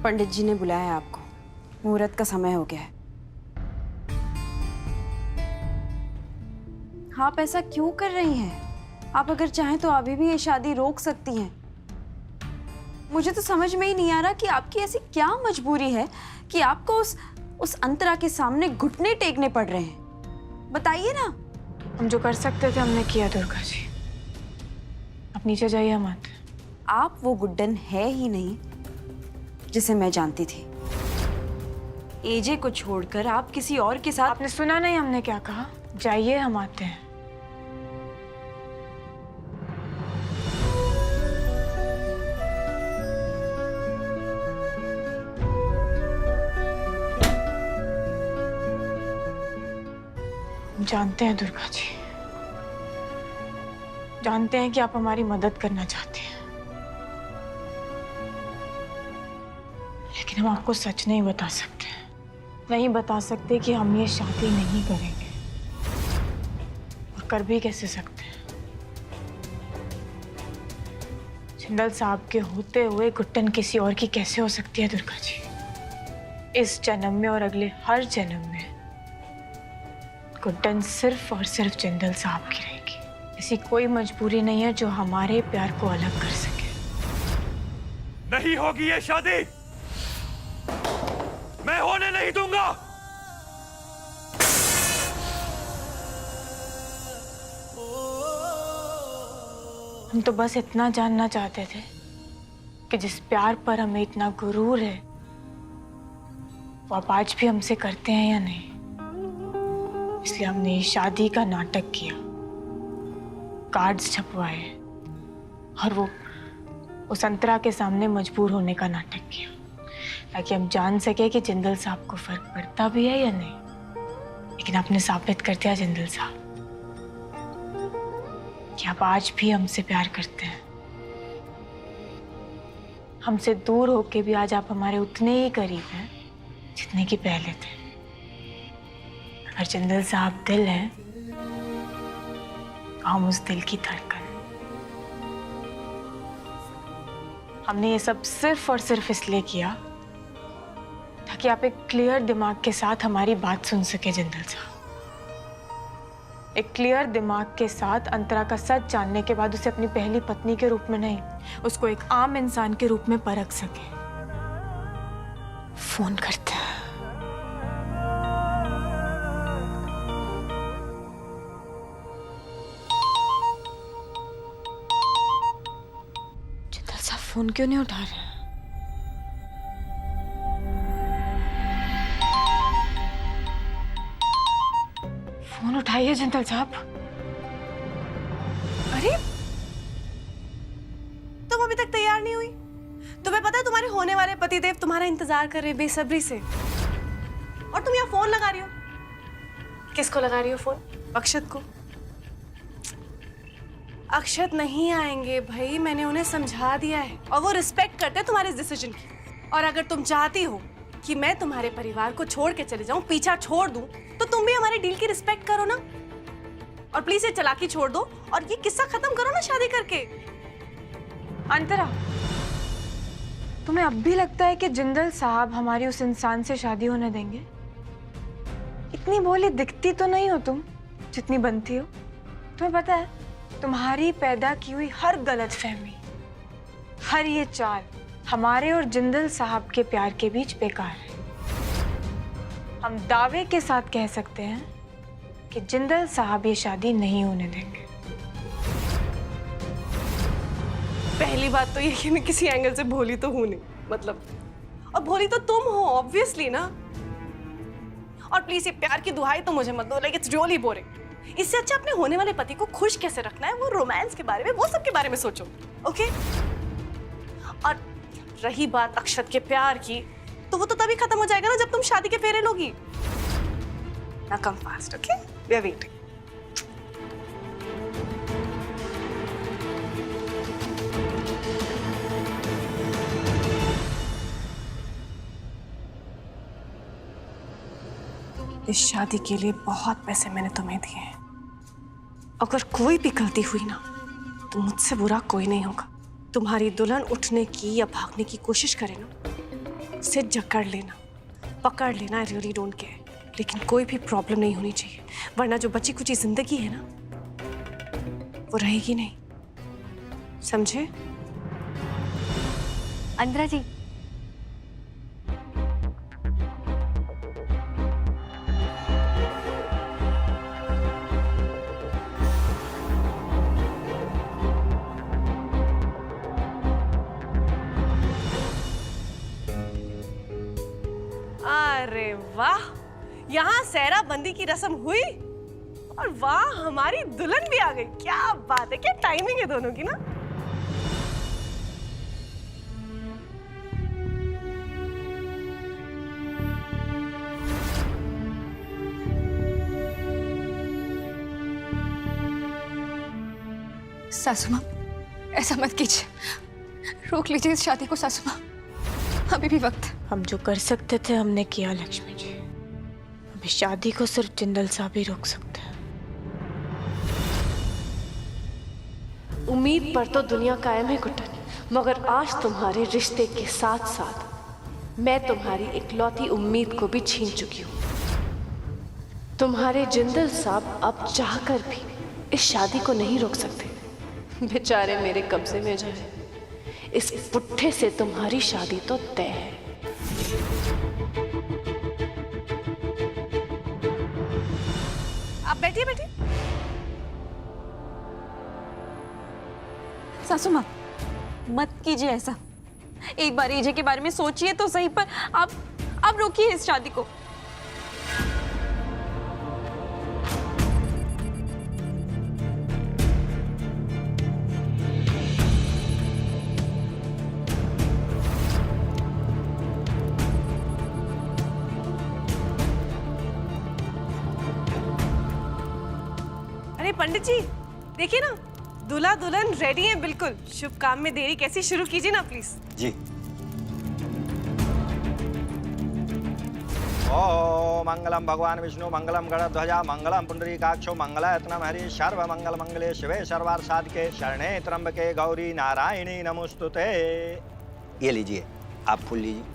पंडित जी ने बुलाया है आपको। मुहूर्त का समय हो गया है। आप ऐसा क्यों कर रही हैं? आप अगर चाहें तो अभी भी ये शादी रोक सकती हैं। मुझे तो समझ में ही नहीं आ रहा कि आपकी ऐसी क्या मजबूरी है कि आपको उस अंतरा के सामने घुटने टेकने पड़ रहे हैं। बताइए ना। हम जो कर सकते थे हमने किया दुर्गा जी। अब नीचे जाइए मत। आप वो गुड्डन है ही नहीं जिसे मैं जानती थी। एजे को छोड़कर आप किसी और के साथ। आपने सुना नहीं हमने क्या कहा? जाइए, हम आते हैं। जानते हैं दुर्गा जी, जानते हैं कि आप हमारी मदद करना चाहते हैं, लेकिन हम आपको सच नहीं बता सकते। नहीं बता सकते कि हम ये शादी नहीं करेंगे, और कर भी कैसे सकते हैं। जिंदल साहब के होते हुए गुट्टन किसी और की कैसे हो सकती है दुर्गा जी? इस जन्म में और अगले हर जन्म में गुड्डन सिर्फ और सिर्फ जिंदल साहब की रहेगी। ऐसी कोई मजबूरी नहीं है जो हमारे प्यार को अलग कर सके। नहीं होगी ये शादी, मैं होने नहीं दूंगा। हम तो बस इतना जानना चाहते थे कि जिस प्यार पर हमें इतना गुरूर है वो आप आज भी हमसे करते हैं या नहीं। इसलिए हमने शादी का नाटक किया, कार्ड्स छपवाए और वो उस अंतरा के सामने मजबूर होने का नाटक किया, ताकि हम जान सके कि जिंदल साहब को फर्क पड़ता भी है या नहीं। लेकिन आपने साबित कर दिया जिंदल साहब कि आप आज भी हमसे प्यार करते हैं। हमसे दूर होके भी आज आप हमारे उतने ही करीब हैं जितने कि पहले थे। अगर जिंदल साहब दिल है तो हम उस दिल की धड़कन। हमने ये सब सिर्फ और सिर्फ इसलिए किया ताकि आप एक क्लियर दिमाग के साथ हमारी बात सुन सके जिंदल साहब। एक क्लियर दिमाग के साथ अंतरा का सच जानने के बाद उसे अपनी पहली पत्नी के रूप में नहीं, उसको एक आम इंसान के रूप में परख सके। फोन करते हैं। जिंदल साहब फोन क्यों नहीं उठा रहे? फोन उठाइए जिंदल साहब। अरे तुम अभी तक तैयार नहीं हुई? तुम्हें पता है तुम्हारे होने वाले पतिदेव तुम्हारा इंतजार कर रहे हैं बेसब्री से, और तुम यहाँ फोन लगा रही हो। किसको लगा रही हो फोन? अक्षत को। अक्षत नहीं आएंगे भाई, मैंने उन्हें समझा दिया है और वो रिस्पेक्ट करते हैं तुम्हारे इस डिसीजन की। और अगर तुम चाहती हो कि मैं तुम्हारे परिवार को छोड़ के चले जाऊं, पीछा छोड़ दूं, तो तुम भी हमारे डील की रिस्पेक्ट करो ना। और प्लीज ये चालाकी छोड़ दो और ये किस्सा खत्म करो ना शादी करके। अंतरा, तुम्हें अब भी लगता है कि जिंदल साहब हमारी उस इंसान से शादी होने देंगे? इतनी भोली दिखती तो नहीं हो तुम जितनी बनती हो। तुम्हें पता है तुम्हारी पैदा की हुई हर गलतफहमी, हर ये चाल हमारे और जिंदल साहब के प्यार के बीच बेकार है। हम दावे के साथ कह सकते हैं कि जिंदल साहब ये शादी नहीं होने देंगे। पहली बात तो ये कि मैं किसी एंगल से भोली तो हूं नहीं, मतलब, और भोली तो तुम हो ऑब्वियसली ना। और प्लीज ये प्यार की दुहाई तो मुझे मत दो, लाइक इट्स रियली बोरिंग। इससे अच्छा अपने होने वाले पति को खुश कैसे रखना है, वो रोमांस के बारे में, वो सब के बारे में सोचो, ओके? और रही बात अक्षत के प्यार की, तो वो तो तभी खत्म हो जाएगा ना जब तुम शादी के फेरे लोगी। ना come fast, okay? We are waiting. इस शादी के लिए बहुत पैसे मैंने तुम्हें दिए हैं। अगर कोई भी गलती हुई ना तो मुझसे बुरा कोई नहीं होगा। तुम्हारी दुल्हन उठने की या भागने की कोशिश करे ना इसे जकड़ लेना, पकड़ लेना, आई रियली डोंट केयर, लेकिन कोई भी प्रॉब्लम नहीं होनी चाहिए, वरना जो बची कुची जिंदगी है ना वो रहेगी नहीं, समझे? अंतरा जी, अरे वाह, यहाँ सहरा बंदी की रस्म हुई और वाह हमारी दुल्हन भी आ गई। क्या बात है, क्या टाइमिंग है दोनों की ना। सासू माँ, ऐसा मत कीजिए, रोक लीजिए इस शादी को सासू माँ, अभी भी वक्त है। हम जो कर सकते थे हमने किया लक्ष्मी जी। अभी शादी को सिर्फ जिंदल साहब ही रोक सकते हैं। उम्मीद पर तो दुनिया कायम है गुड्डन, मगर आज तुम्हारे रिश्ते के साथ साथ मैं तुम्हारी इकलौती उम्मीद को भी छीन चुकी हूँ। तुम्हारे जिंदल साहब अब चाहकर भी इस शादी को नहीं रोक सकते। बेचारे मेरे कब्जे में जाए, इस पुट्ठे से तुम्हारी शादी तो तय है। आप बैठिए बैठिए। सासू माँ, मत कीजिए ऐसा। एक बार एजे के बारे में सोचिए तो सही, पर आप रोकिए इस शादी को। अरे पंडित जी देखिए ना, दूल्हा दुल्हन रेडी है बिल्कुल। शुभ काम में देरी कैसी, शुरू कीजिए ना प्लीज। जी। ओ मंगलम भगवान विष्णु, मंगलम गणध्वजा, मंगलम पुंडरीकाक्षो, मंगलायतनम हरि, सर्व मंगल मंगले शिवे सर्वार्थ साधके, शरणे त्र्यंबके गौरी नारायणी नमोस्तुते। ये लीजिए, आप फूल लीजिए।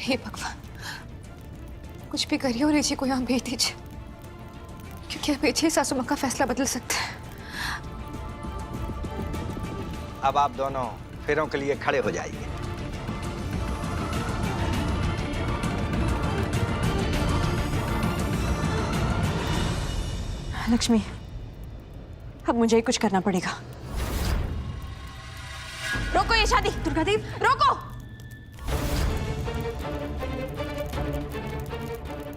हे भगवान, कुछ भी करिए और एजे को यहाँ भेज दीजिए, क्योंकि अब एजे सासू माँ का फैसला बदल सकते हैं। अब आप दोनों फेरों के लिए खड़े हो जाइए। लक्ष्मी, अब मुझे ही कुछ करना पड़ेगा। रोको ये शादी। दुर्गादेव, रोको।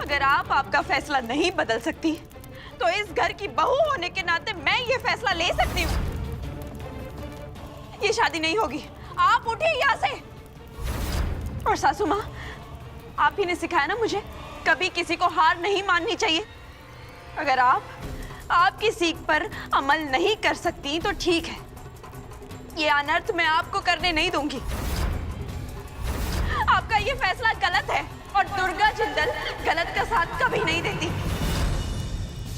अगर आप आपका फैसला नहीं बदल सकती तो इस घर की बहू होने के नाते मैं ये फैसला ले सकती हूँ। ये शादी नहीं होगी। आप उठिए यहाँ से। और सासू माँ, आप ही ने सिखाया ना मुझे, कभी किसी को हार नहीं माननी चाहिए। अगर आप आपकी सीख पर अमल नहीं कर सकती तो ठीक है, ये अनर्थ मैं आपको करने नहीं दूंगी। आपका ये फैसला गलत है और दुर्गा जिंदल गलत का साथ कभी नहीं देती।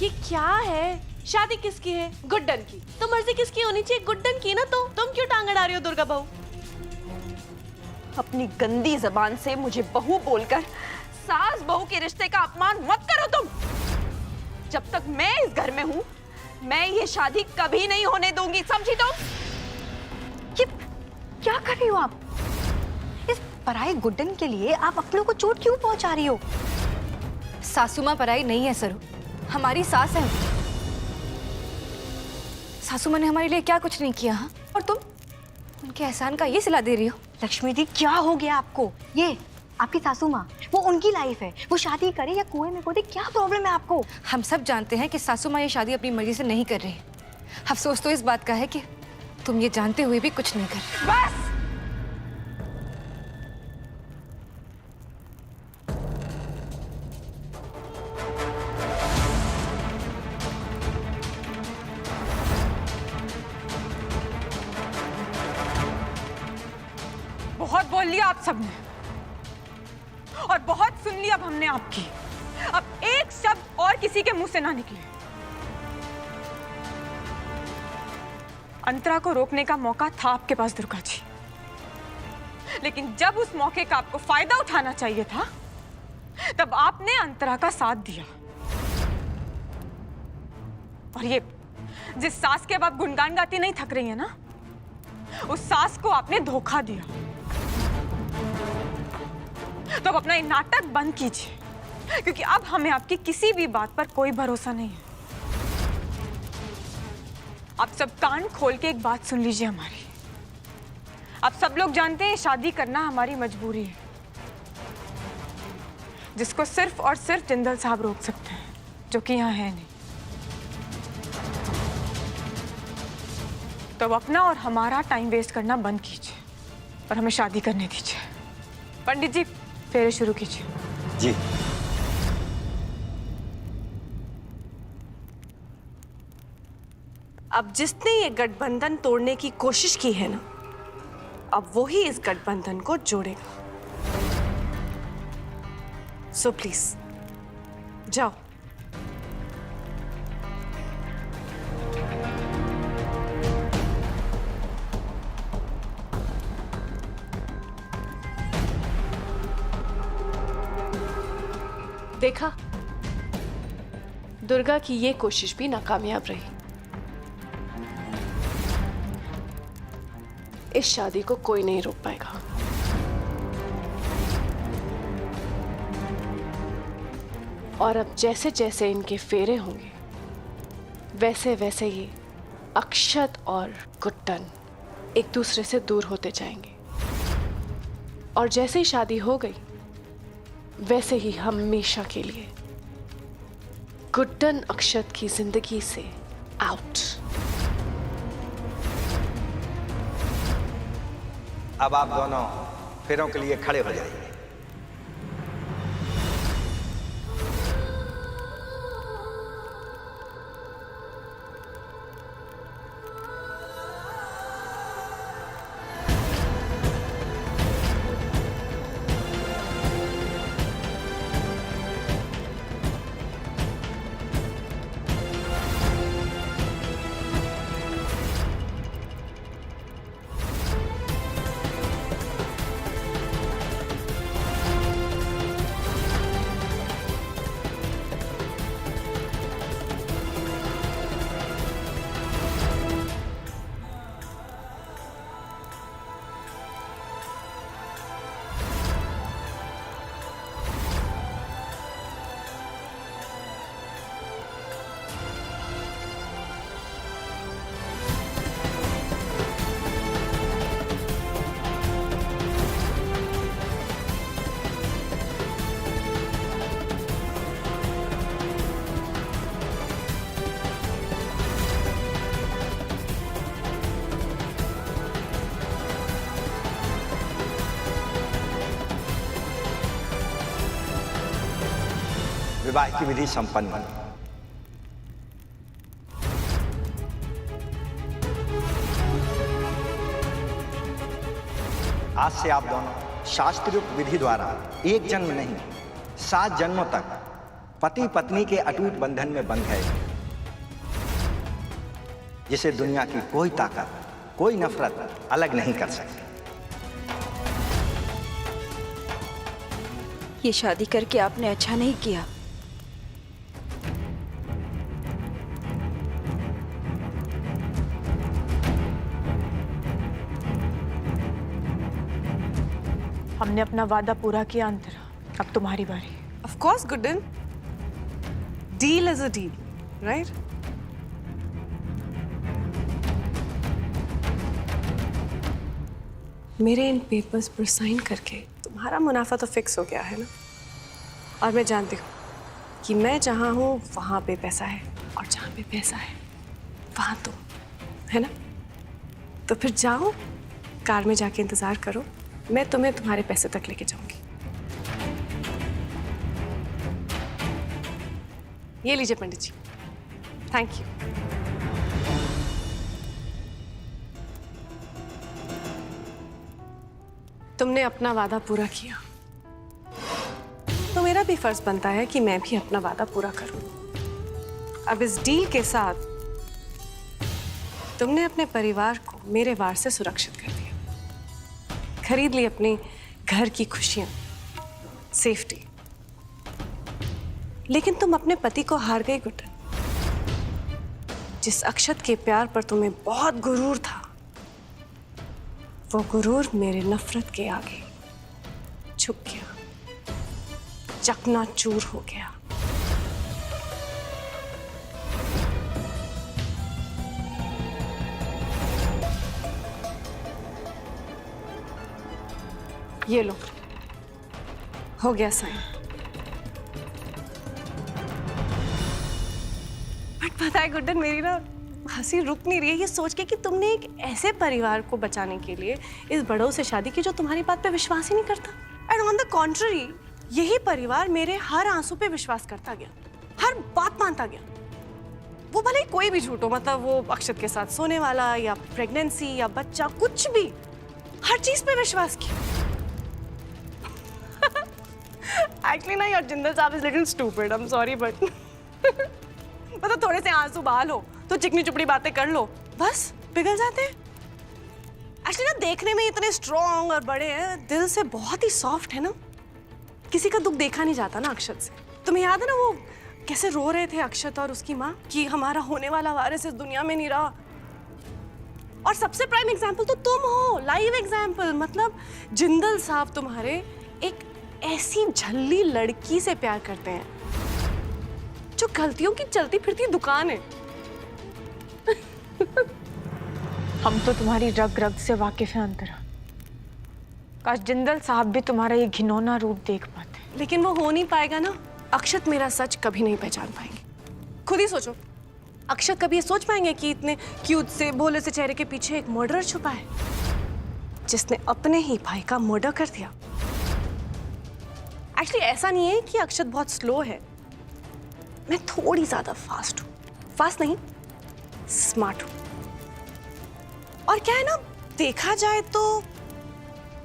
ये क्या है? शादी किसकी है? गुड्डन की। तो मर्जी किसकी होनी चाहिए? गुड्डन की ना। तो तुम क्यों टांग अड़ा रही हो दुर्गा बहू? अपनी गंदी जबान से मुझे बहू बोलकर सास बहू के रिश्ते का अपमान मत करो तुम। जब तक मैं इस घर में हूं, मैं ये शादी कभी नहीं होने दूंगी, समझी तुम? ये क्या कर रही हो आप? इस पराई गुड्डन के लिए आप अपनों को चोट क्यों पहुंचा रही हो? सासू माँ पराई नहीं है सरू, हमारी सास है। सासू माँ ने हमारे लिए क्या कुछ नहीं किया, हाँ? और तुम उनके एहसान का ये सिला दे रही हो। लक्ष्मी दी, क्या हो गया आपको? ये आपकी सासू माँ, वो उनकी लाइफ है, वो शादी करे या कुएं में कूदे, क्या प्रॉब्लम है आपको? हम सब जानते हैं कि सासू माँ ये शादी अपनी मर्जी से नहीं कर रही। अफसोस तो इस बात का है कि तुम ये जानते हुए भी कुछ नहीं कर रही। बस। बोल लिया आप सबने, और बहुत सुन ली अब हमने आपकी। अब एक शब्द और किसी के मुंह से ना निकले। अंतरा को रोकने का मौका था आपके पास दुर्गा जी, लेकिन जब उस मौके का आपको फायदा उठाना चाहिए था, तब आपने अंतरा का साथ दिया। और ये जिस सास के अब आप गुणगान गाती नहीं थक रही है ना, उस सास को आपने धोखा दिया। तो अब अपना ये नाटक बंद कीजिए, क्योंकि अब हमें आपकी किसी भी बात पर कोई भरोसा नहीं है। आप सब कान खोल के एक बात सुन लीजिए हमारी। आप सब लोग जानते हैं शादी करना हमारी मजबूरी है, जिसको सिर्फ और सिर्फ जिंदल साहब रोक सकते हैं, जो कि यहाँ है नहीं। तो अब अपना और हमारा टाइम वेस्ट करना बंद कीजिए और हमें शादी करने दीजिए। पंडित जी, फेरे शुरू कीजिए। जी। अब जिसने ये गठबंधन तोड़ने की कोशिश की है ना, अब वो ही इस गठबंधन को जोड़ेगा। सो प्लीज जाओ। देखा, दुर्गा की ये कोशिश भी नाकामयाब रही। इस शादी को कोई नहीं रोक पाएगा। और अब जैसे जैसे इनके फेरे होंगे, वैसे वैसे ये अक्षत और गुड्डन एक दूसरे से दूर होते जाएंगे। और जैसे ही शादी हो गई, वैसे ही हमेशा के लिए गुड्डन अक्षत की जिंदगी से आउट। अब आप दोनों फेरों के लिए खड़े हो जाइए। विवाह की विधि संपन्न। आज से आप दोनों शास्त्रोक्त विधि द्वारा एक जन्म नहीं 7 जन्मों तक पति पत्नी के अटूट बंधन में बंध गए, जिसे दुनिया की कोई ताकत, कोई नफरत अलग नहीं कर सकती। ये शादी करके आपने अच्छा नहीं किया। हमने अपना वादा पूरा किया अंतरा, अब तुम्हारी बारी। Of course, Gooden. Deal is a deal, right? मेरे इन पेपर्स पर साइन करके तुम्हारा मुनाफा तो फिक्स हो गया है ना। और मैं जानती हूँ कि मैं जहाँ हूँ वहाँ पे पैसा है, और जहाँ पे पैसा है वहाँ तुम, है ना? तो फिर जाओ, कार में जाके इंतजार करो, मैं तुम्हें तुम्हारे पैसे तक लेके जाऊंगी। ये लीजिए पंडित जी, थैंक यू। तो तुमने अपना वादा पूरा किया, तो मेरा भी फर्ज बनता है कि मैं भी अपना वादा पूरा करूं। अब इस डील के साथ तुमने अपने परिवार को मेरे वार से सुरक्षित कर दिया, खरीद ली अपने घर की खुशियां, सेफ्टी। लेकिन तुम अपने पति को हार गई गुड्डन। जिस अक्षत के प्यार पर तुम्हें बहुत गुरूर था, वो गुरूर मेरे नफरत के आगे झुक गया, चकनाचूर हो गया। ये लो, हो गया साइन। बट पता है गुड्डन, मेरी ना हंसी रुक नहीं रही है ये सोच के कि तुमने एक ऐसे परिवार को बचाने के लिए इस बड़ों से शादी की जो तुम्हारी बात पे विश्वास ही नहीं करता। एंड ऑन द कॉन्ट्ररी, यही परिवार मेरे हर आंसू पे विश्वास करता गया, हर बात मानता गया। वो भले ही कोई भी झूठ हो, मतलब वो अक्षत के साथ सोने वाला या प्रेगनेंसी या बच्चा, कुछ भी, हर चीज पे विश्वास किया। एक्चुअली ना, योर जिंदल साहब is little stupid, I am sorry, but मतलब थोड़े से आंसू बहा लो तो चिकनी चुपड़ी बातें कर लो, बस पिघल जाते हैं। एक्चुअली ना, देखने में इतने स्ट्रॉन्ग और बड़े हैं, दिल से बहुत ही सॉफ्ट है ना। किसी का दुख देखा नहीं जाता ना अक्षत से। तुम्हें याद है ना वो कैसे रो रहे थे अक्षत और उसकी माँ कि हमारा होने वाला वारिस इस दुनिया में नहीं रहा। और सबसे प्राइम एग्जाम्पल तो तुम हो, लाइव एग्जाम्पल। मतलब जिंदल साहब तुम्हारे एक ऐसी झल्ली लड़की से प्यार करते हैं जो गलतियों की चलती फिरती दुकान है। हम तो तुम्हारी रग रग से वाकिफ हैं अंतरा। काश जिंदल साहब भी तुम्हारा ये घिनौना रूप देख पाते। लेकिन वो हो नहीं पाएगा ना। अक्षत मेरा सच कभी नहीं पहचान पाएंगे। खुद ही सोचो, अक्षत कभी ये सोच पाएंगे कि इतने क्यूट से भोले से चेहरे के पीछे एक मर्डरर छुपा है जिसने अपने ही भाई का मर्डर कर दिया। एक्चुअली ऐसा नहीं है कि अक्षत बहुत स्लो है, मैं थोड़ी ज्यादा फास्ट हूं। फास्ट नहीं, स्मार्ट हूं। और क्या है ना, देखा जाए तो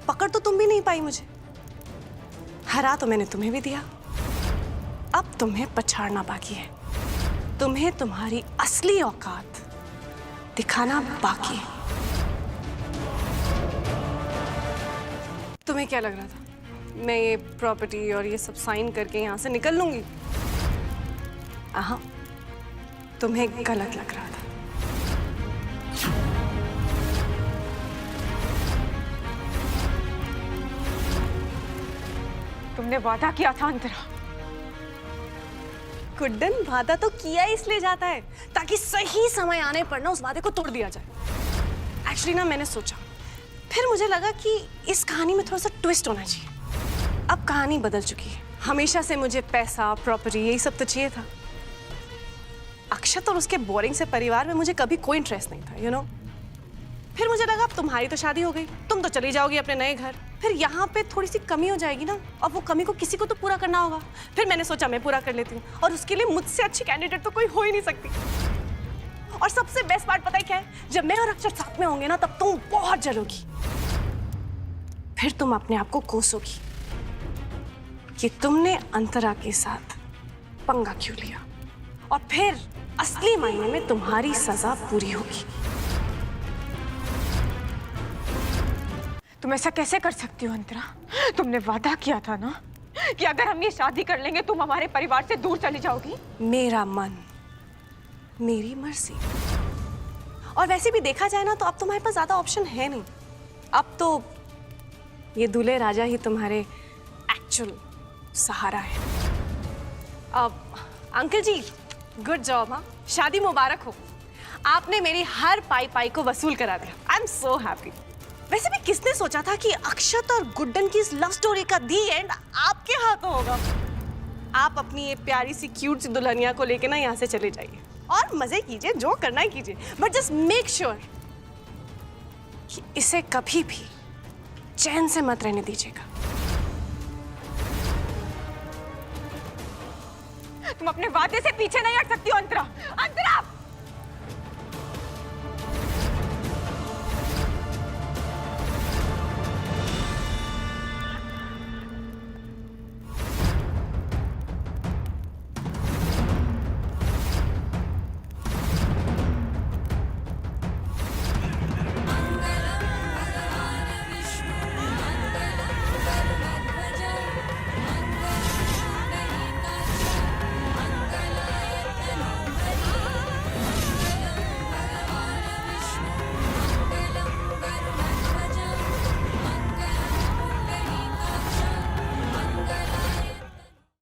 पकड़ तो तुम भी नहीं पाई मुझे, हरा तो मैंने तुम्हें भी दिया। अब तुम्हें पछाड़ना बाकी है, तुम्हें तुम्हारी असली औकात दिखाना बाकी है। तुम्हें क्या लग रहा था मैं ये प्रॉपर्टी और ये सब साइन करके यहाँ से निकल लूंगी? हाँ, तुम्हें गलत लग रहा था। तुमने वादा किया था अंतरा। गुड्डन, वादा तो किया इसलिए जाता है ताकि सही समय आने पर ना उस वादे को तोड़ दिया जाए। एक्चुअली ना, मैंने सोचा, फिर मुझे लगा कि इस कहानी में थोड़ा सा ट्विस्ट होना चाहिए। अब कहानी बदल चुकी है। हमेशा से मुझे पैसा, प्रॉपर्टी, यही सब तो चाहिए था। अक्षत और उसके बोरिंग से परिवार में मुझे कभी कोई इंटरेस्ट नहीं था, यू नो। फिर मुझे लगा अब तुम्हारी तो शादी हो गई, तुम तो चली जाओगी अपने नए घर, फिर यहाँ पे थोड़ी सी कमी हो जाएगी ना, और वो कमी को किसी को तो पूरा करना होगा। फिर मैंने सोचा मैं पूरा कर लेती हूँ, और उसके लिए मुझसे अच्छी कैंडिडेट तो कोई हो ही नहीं सकती। और सबसे बेस्ट पार्ट पता है क्या है? जब मैं और अक्षत साथ में होंगे ना, तब तुम बहुत जलोगी। फिर तुम अपने आप को कोसोगी कि तुमने अंतरा के साथ पंगा क्यों लिया, और फिर असली मायने में तुम्हारी सजा पूरी होगी। तुम ऐसा कैसे कर सकती हो अंतरा? तुमने वादा किया था ना कि अगर हम ये शादी कर लेंगे तुम हमारे परिवार से दूर चली जाओगी। मेरा मन, मेरी मर्जी। और वैसे भी देखा जाए ना, तो अब तुम्हारे पास ज्यादा ऑप्शन है नहीं। अब तो ये दूल्हे राजा ही तुम्हारे एक्चुअल सहारा है। अब अंकल जी, गुड जॉब। हाँ, शादी मुबारक हो। आपने मेरी हर पाई पाई को वसूल करा दिया। I am so happy. वैसे भी किसने सोचा था कि अक्षत और गुड्डन की इस लव स्टोरी का दी एंड आपके हाथों होगा। आप अपनी ये प्यारी सी क्यूट सी दुल्हनिया को लेके ना यहाँ से चले जाइए और मजे कीजिए, जो करना है कीजिए, बट जस्ट मेक श्योर कि इसे कभी भी चैन से मत रहने दीजिएगा। तुम अपने वादे से पीछे नहीं हट सकती हो अंतरा। अंतरा!